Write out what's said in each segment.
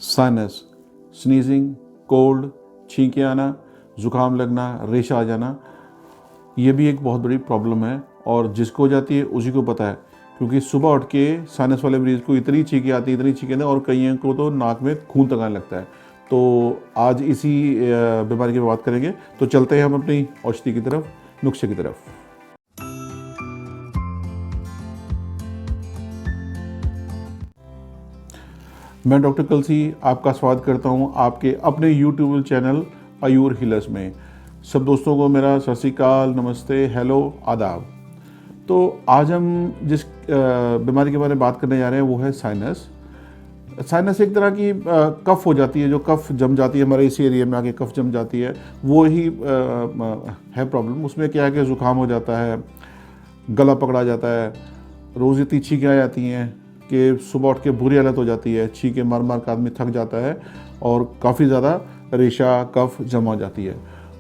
Sinus, sneezing, cold, छींके आना, ज़ुकाम लगना, रेशा आ जाना, ये भी एक बहुत बड़ी प्रॉब्लम है और जिसको हो जाती है उसी को पता है, क्योंकि सुबह उठ के साइनस वाले मरीज़ को इतनी छींकें आती है, इतनी छींकें आती है और कईयों को तो नाक में खून तक आने लगता है। तो आज इसी बीमारी की बात करेंगे। तो चलते हैं हम अपनी औषधि की तरफ, नुस्खे की तरफ। मैं डॉक्टर कलसी आपका स्वागत करता हूं आपके अपने यूट्यूब चैनल आयुर हीलर्स में। सब दोस्तों को मेरा सत श्री अकाल, नमस्ते, हेलो, आदाब। तो आज हम जिस बीमारी के बारे में बात करने जा रहे हैं वो है साइनस। साइनस एक तरह की कफ हो जाती है, जो कफ जम जाती है हमारे इस एरिया में आके कफ जम जाती है, वो ही है प्रॉब्लम। उसमें क्या है कि ज़ुकाम हो जाता है, गला पकड़ा जाता है, रोज़ इतनी छींकें आ जाती हैं कि सुबह उठ के बुरी हालत हो जाती है, छींकें मार मार का आदमी थक जाता है और काफ़ी ज़्यादा रेशा कफ जमा हो जाती है।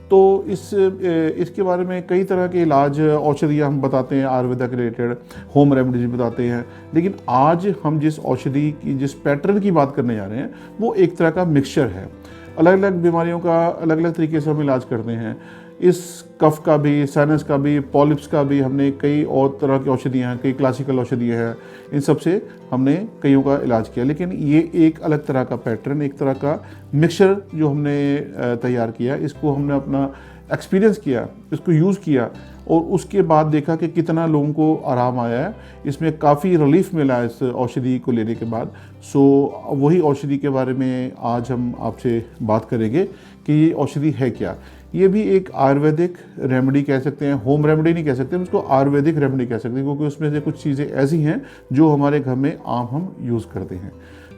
तो इसके बारे में कई तरह के इलाज औषधियाँ हम बताते हैं, आयुर्वेदा के रिलेटेड होम रेमेडीज बताते हैं। लेकिन आज हम जिस औषधि की, जिस पैटर्न की बात करने जा रहे हैं वो एक तरह का मिक्सचर है। अलग अलग बीमारियों का अलग अलग तरीके से हम इलाज करते हैं। इस कफ का भी, साइनस का भी, पॉलिप्स का भी हमने कई और तरह की औषधियाँ हैं, कई क्लासिकल औषधियाँ हैं, इन सब से हमने कईयों का इलाज किया। लेकिन ये एक अलग तरह का पैटर्न, एक तरह का मिक्सचर जो हमने तैयार किया, इसको हमने अपना एक्सपीरियंस किया, इसको यूज़ किया और उसके बाद देखा कि कितना लोगों को आराम आया है, इसमें काफ़ी रिलीफ मिला है इस औषधि को लेने के बाद। सो वही औषधि के बारे में आज हम आपसे बात करेंगे कि ये औषधि है क्या। ये भी एक आयुर्वेदिक रेमेडी कह सकते हैं, होम रेमेडी नहीं कह सकते, हम उसको आयुर्वेदिक रेमेडी कह सकते हैं, क्योंकि उसमें से कुछ चीज़ें ऐसी हैं जो हमारे घर में आम हम यूज़ करते हैं।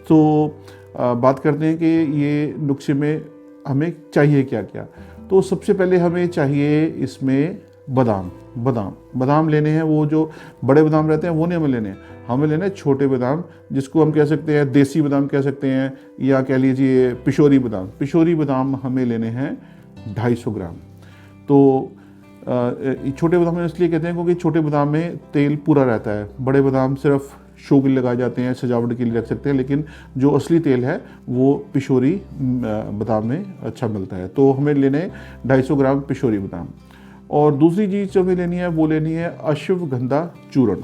तो बात करते हैं कि ये नुस्खे में हमें चाहिए क्या क्या। तो सबसे पहले हमें चाहिए इसमें बादाम लेने हैं। वो जो बड़े बादाम रहते हैं वो नहीं हमें लेने हैं, हमें लेने हैं छोटे बादाम, जिसको हम कह सकते हैं देसी बादाम कह सकते हैं, या कह लीजिए पिशोरी बादाम। पिशोरी बादाम हमें लेने हैं 250 ग्राम। तो छोटे बादाम इसलिए कहते हैं क्योंकि छोटे बादाम में तेल पूरा रहता है, बड़े बादाम सिर्फ शो के लिए लगाए जाते हैं, सजावट के लिए रख सकते हैं, लेकिन जो असली तेल है वो पिशोरी बादाम में अच्छा मिलता है। तो हमें लेने 250 ग्राम पिशोरी बादाम। और दूसरी चीज़ जो हमें लेनी है वो लेनी है अश्वगंधा चूर्ण।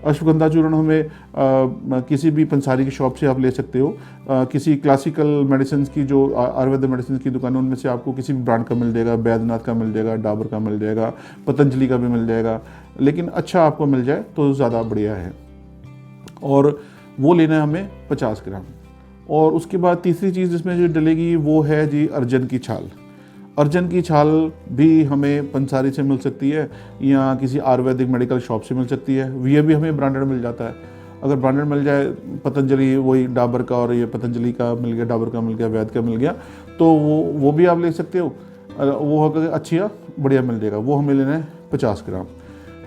अश्वगंधा चूर्ण हमें किसी भी पंसारी की शॉप से आप ले सकते हो, किसी क्लासिकल मेडिसिन की, जो आयुर्वेद मेडिसिन की दुकान, उनमें से आपको किसी भी ब्रांड का मिल जाएगा, बैद्यनाथ का मिल जाएगा, डाबर का मिल जाएगा, पतंजलि का भी मिल जाएगा, लेकिन अच्छा आपको मिल जाए तो ज़्यादा बढ़िया है। और वो लेना है हमें 50 ग्राम। और उसके बाद तीसरी चीज़ जिसमें जो डलेगी वो है जी अर्जन की छाल। अर्जन की छाल भी हमें पंसारी से मिल सकती है या किसी आयुर्वेदिक मेडिकल शॉप से मिल सकती है, ये भी हमें ब्रांडेड मिल जाता है। अगर ब्रांडेड मिल जाए, पतंजलि वही डाबर का, और ये पतंजलि का मिल गया, डाबर का मिल गया, वैद्य का मिल गया, तो वो भी आप ले सकते हो। वो अगर अच्छी बढ़िया मिल जाएगा, वो हमें लेना है 50 ग्राम।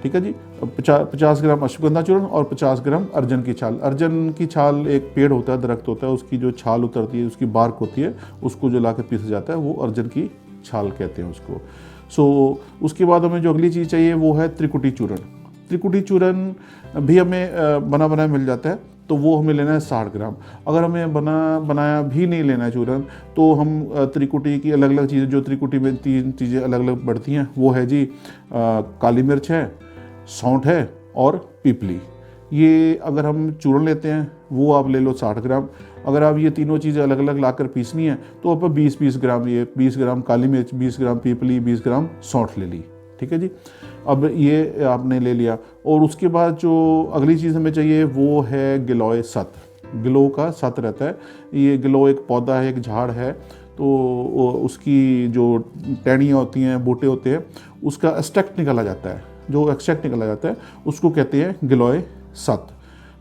ठीक है जी। 50 ग्राम अश्वगंधा चूर्ण और 50 ग्राम अर्जन की छाल। अर्जन की छाल एक पेड़ होता है, दरख्त होता है, उसकी जो छाल उतरती है, उसकी बार्क होती है, उसको जो ला कर पीसा जाता है वो अर्जन की छाल कहते हैं उसको। सो उसके बाद हमें जो अगली चीज़ चाहिए वो है त्रिकुटी चूर्ण। त्रिकुटी चूर्ण भी हमें बना बनाया मिल जाता है, तो वो हमें लेना है 60 ग्राम। अगर हमें बनाया भी नहीं लेना है चूर्ण, तो हम त्रिकुटी की अलग अलग चीज़ें, जो त्रिकुटी में 3 चीज़ें अलग अलग बढ़ती हैं, वो है जी काली मिर्च है, सौंठ है और पीपली। ये अगर हम चूर्ण लेते हैं वो आप ले लो 60 ग्राम। अगर आप ये तीनों चीज़ें अलग अलग लाकर पीसनी है तो आप 20-20 ग्राम, ये 20 ग्राम काली मिर्च, 20 ग्राम पीपली, 20 ग्राम सौंठ ले ली। ठीक है जी। अब ये आपने ले लिया। और उसके बाद जो अगली चीज़ हमें चाहिए वो है गिलोय सत्र। गिलो का सत्र रहता है, ये गिलो एक पौधा है, एक झाड़ है, तो उसकी जो टहनियाँ होती हैं, बूटे होते हैं, उसका एक्सट्रैक्ट निकाला जाता है। जो एक्सट्रैक्ट निकाला जाता है उसको कहते हैं गिलोय सत्र।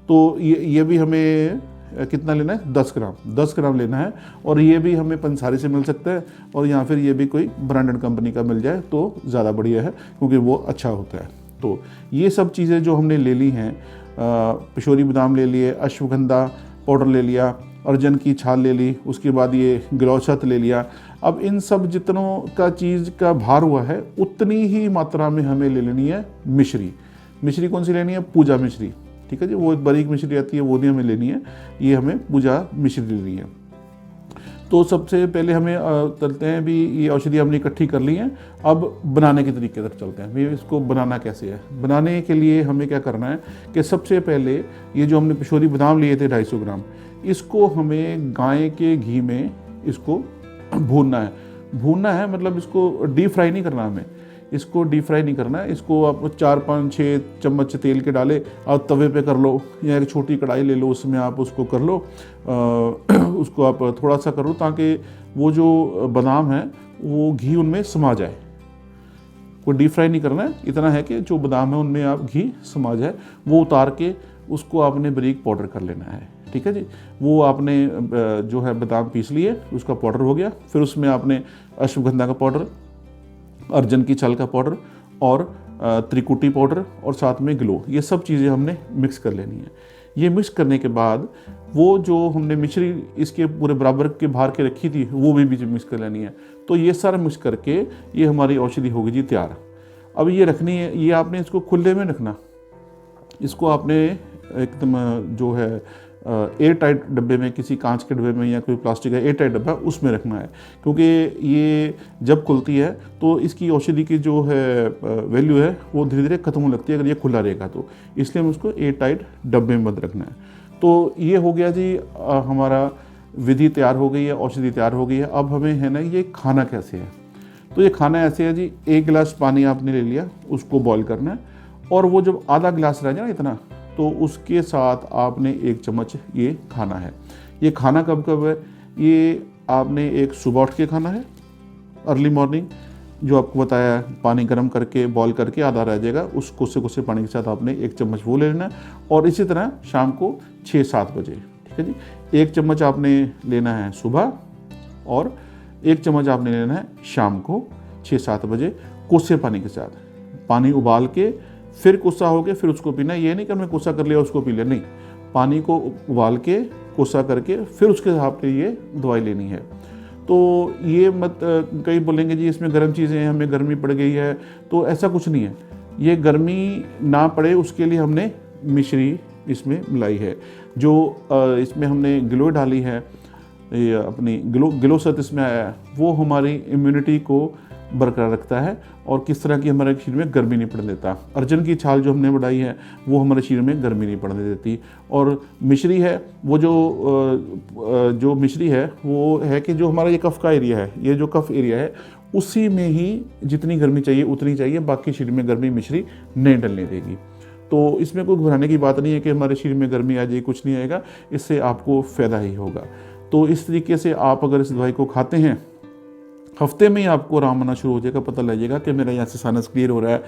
तो ये भी हमें कितना लेना है? 10 ग्राम लेना है। और ये भी हमें पंसारी से मिल सकता है, और या फिर ये भी कोई ब्रांडेड कंपनी का मिल जाए तो ज़्यादा बढ़िया है, क्योंकि वो अच्छा होता है। तो ये सब चीज़ें जो हमने ले ली हैं, पिशोरी बादाम ले लिए, अश्वगंधा पाउडर ले लिया, अर्जन की छाल ले ली, उसके बाद ये गिलोय ले लिया। अब इन सब जितनों का चीज़ का भार हुआ है, उतनी ही मात्रा में हमें ले लेनी है मिश्री। मिश्री कौन सी लेनी है? पूजा मिश्री। ठीक है जी। वो एक बारीक मिश्री आती है, वो नहीं हमें लेनी है, ये हमें पूजा मिश्री लेनी है। तो सबसे पहले हमें चलते हैं भी, ये औषधि हमने इकट्ठी कर ली हैं, अब बनाने के तरीके तक चलते हैं भी। इसको बनाना कैसे है? बनाने के लिए हमें क्या करना है कि सबसे पहले ये जो हमने पिशोरी बादाम लिए थे 250 ग्राम, इसको हमें गाय के घी में इसको भूनना है। भूनना है मतलब इसको डीप फ्राई नहीं करना, हमें इसको डीप फ्राई नहीं करना है। इसको आप 4-5-6 चम्मच तेल के डाले आप तवे पे कर लो, या एक छोटी कढ़ाई ले लो, उसमें आप उसको कर लो, उसको आप थोड़ा सा करो ताकि वो जो बादाम है वो घी उनमें समा जाए। कोई डीप फ्राई नहीं करना है, इतना है कि जो बादाम है उनमें आप घी समा जाए। वो उतार के उसको आपने बारीक पाउडर कर लेना है, ठीक है जी। वो आपने जो है बादाम पीस लिए, उसका पाउडर हो गया। फिर उसमें आपने अश्वगंधा का पाउडर, अर्जन की छाल का पाउडर और त्रिकुटी पाउडर और साथ में ग्लो, ये सब चीज़ें हमने मिक्स कर लेनी है। ये मिक्स करने के बाद वो जो हमने मिश्री इसके पूरे बराबर के भार के रखी थी वो भी मिक्स कर लेनी है। तो ये सारा मिक्स करके ये हमारी औषधि होगी जी तैयार। अब ये रखनी है, ये आपने इसको खुले में रखना, इसको आपने एकदम जो है एयर टाइट डब्बे में, किसी कांच के डब्बे में या कोई प्लास्टिक का एयर टाइट डब्बा उसमें रखना है, क्योंकि ये जब खुलती है तो इसकी औषधि की जो है वैल्यू है वो धीरे धीरे खत्म होने लगती है अगर ये खुला रहेगा तो। इसलिए हमें उसको एयर टाइट डब्बे में बंद रखना है। तो ये हो गया जी, हमारा विधि तैयार हो गई है, औषधि तैयार हो गई है। अब हमें है ना ये खाना कैसे है? तो ये खाना ऐसे है जी, 1 गिलास पानी आपने ले लिया, उसको बॉईल करना है, और वो जब आधा गिलास रह जाए ना इतना, तो उसके साथ आपने 1 चम्मच ये खाना है। ये खाना कब कब है? ये आपने एक सुबह उठ के खाना है, अर्ली मॉर्निंग, जो आपको बताया पानी गर्म करके बॉईल करके आधा रह जाएगा, उस कोसे कोसे पानी के साथ आपने 1 चम्मच वो ले लेना है। और इसी तरह शाम को 6-7 बजे, ठीक है जी, 1 चम्मच आपने लेना है सुबह और 1 चम्मच आपने लेना है शाम को 6-7 बजे कोसे पानी के साथ। पानी उबाल के फिर कोसा हो के फिर उसको पीना। ये नहीं कि हमने कोसा कर लिया उसको पी लिया, नहीं, पानी को उबाल के कोसा करके फिर उसके हिसाब से ये दवाई लेनी है। तो ये मत कई बोलेंगे जी इसमें गर्म चीज़ें हैं, हमें गर्मी पड़ गई है, तो ऐसा कुछ नहीं है। ये गर्मी ना पड़े उसके लिए हमने मिश्री इसमें मिलाई है। जो इसमें हमने गिलोय डाली है, ये अपनी गिलोसत इसमें आया है, वो हमारी इम्यूनिटी को बरकरार रखता है और किस तरह की हमारे शरीर में गर्मी नहीं पड़ने देता। अर्जुन की छाल जो हमने बढ़ाई है वो हमारे शरीर में गर्मी नहीं पड़ने देती। और मिश्री है वो जो मिश्री है वो है कि जो हमारा ये कफ का एरिया है, ये जो कफ एरिया है उसी में ही जितनी गर्मी चाहिए उतनी चाहिए, बाकी शरीर में गर्मी मिश्री नहीं डलने देगी। तो इसमें कोई घबराने की बात नहीं है कि हमारे शरीर में गर्मी आ जाएगी, कुछ नहीं आएगा, इससे आपको फ़ायदा ही होगा। तो इस तरीके से आप अगर इस दवाई को खाते हैं, हफ्ते में ही आपको आराम आना शुरू हो जाएगा, पता लगेगा कि मेरा यहाँ से साइनस क्लियर हो रहा है,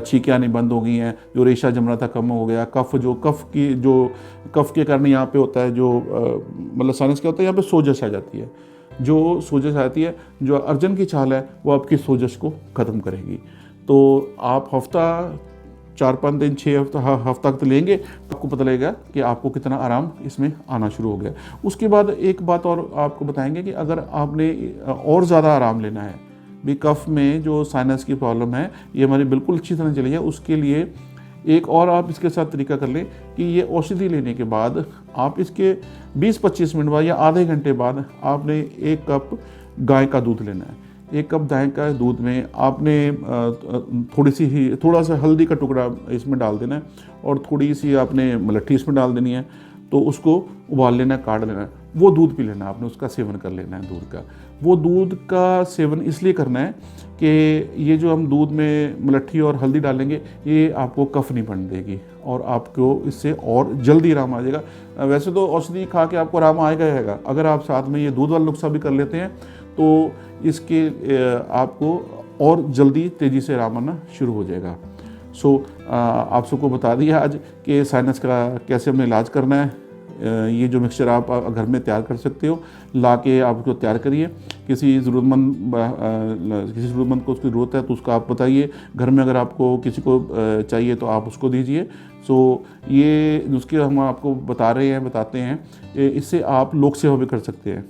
छींकें आनी बंद हो गई हैं, जो रेशा जम रहा था कम हो गया, कफ के कारण यहाँ पे होता है जो मतलब साइनस क्या होता है, यहाँ पे सोजश आ जाती है। जो सोजश आती है, जो अर्जुन की छाल है वो आपकी सोजश को ख़त्म करेगी। तो आप हफ्ता 4-5 दिन 6 हफ्ता तक लेंगे तो आपको पता लगेगा कि आपको कितना आराम इसमें आना शुरू हो गया। उसके बाद एक बात और आपको बताएंगे कि अगर आपने और ज़्यादा आराम लेना है, भी कफ में जो साइनस की प्रॉब्लम है ये हमारी बिल्कुल अच्छी तरह चली जाए, उसके लिए एक और आप इसके साथ तरीका कर लें कि ये औषधि लेने के बाद आप इसके 20-25 मिनट बाद या आधे घंटे बाद आपने 1 कप गाय का दूध लेना है। 1 कप गाय का दूध में आपने थोड़ा सा हल्दी का टुकड़ा इसमें डाल देना है और थोड़ी सी आपने मलट्ठी इसमें डाल देनी है। तो उसको उबाल लेना है, काट लेना है, वो दूध पी लेना है, आपने उसका सेवन कर लेना है दूध का। वो दूध का सेवन इसलिए करना है कि ये जो हम दूध में मलट्ठी और हल्दी डालेंगे ये आपको कफ नहीं बनने देगी और आपको इससे और जल्दी आराम आ जाएगा। वैसे तो औषधि खा के आपको आराम आएगा, अगर आप साथ में ये दूध वाला नुस्खा भी कर लेते हैं तो इसके आपको और जल्दी तेज़ी से आराम आना शुरू हो जाएगा। आप सबको बता दिया आज कि साइनस का कैसे हमें इलाज करना है। ये जो मिक्सचर आप घर में तैयार कर सकते हो, ला के आप उसको तैयार करिए। किसी ज़रूरतमंद को उसकी ज़रूरत है तो उसको आप बताइए। घर में अगर आपको किसी को चाहिए तो आप उसको दीजिए। ये नुस्खे हम आपको बताते हैं, इससे आप लोक सेवा भी कर सकते हैं।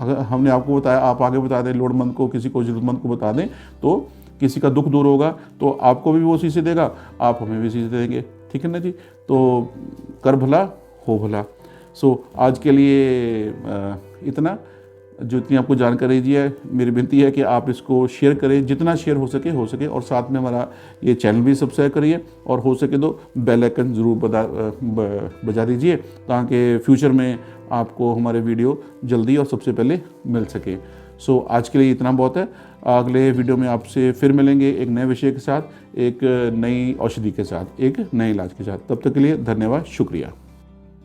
अगर हमने आपको बताया, आप आगे बता दें, लोड़मंद को, किसी को ज़रूरतमंद को बता दें तो किसी का दुख दूर होगा, तो आपको भी वो शीशे देगा, आप हमें भी शीशे देंगे। ठीक है ना जी। तो कर भला हो भला। आज के लिए इतना। जितनी आपको जानकारी दी है, मेरी विनती है कि आप इसको शेयर करें, जितना शेयर हो सके, और साथ में हमारा ये चैनल भी सब्सक्राइब करिए, और हो सके तो बेल आइकन ज़रूर बजा दीजिए, ताकि फ्यूचर में आपको हमारे वीडियो जल्दी और सबसे पहले मिल सके। सो आज के लिए इतना बहुत है। अगले वीडियो में आपसे फिर मिलेंगे एक नए विषय के साथ, एक नई औषधि के साथ, एक नए इलाज के साथ। तब तक के लिए धन्यवाद, शुक्रिया।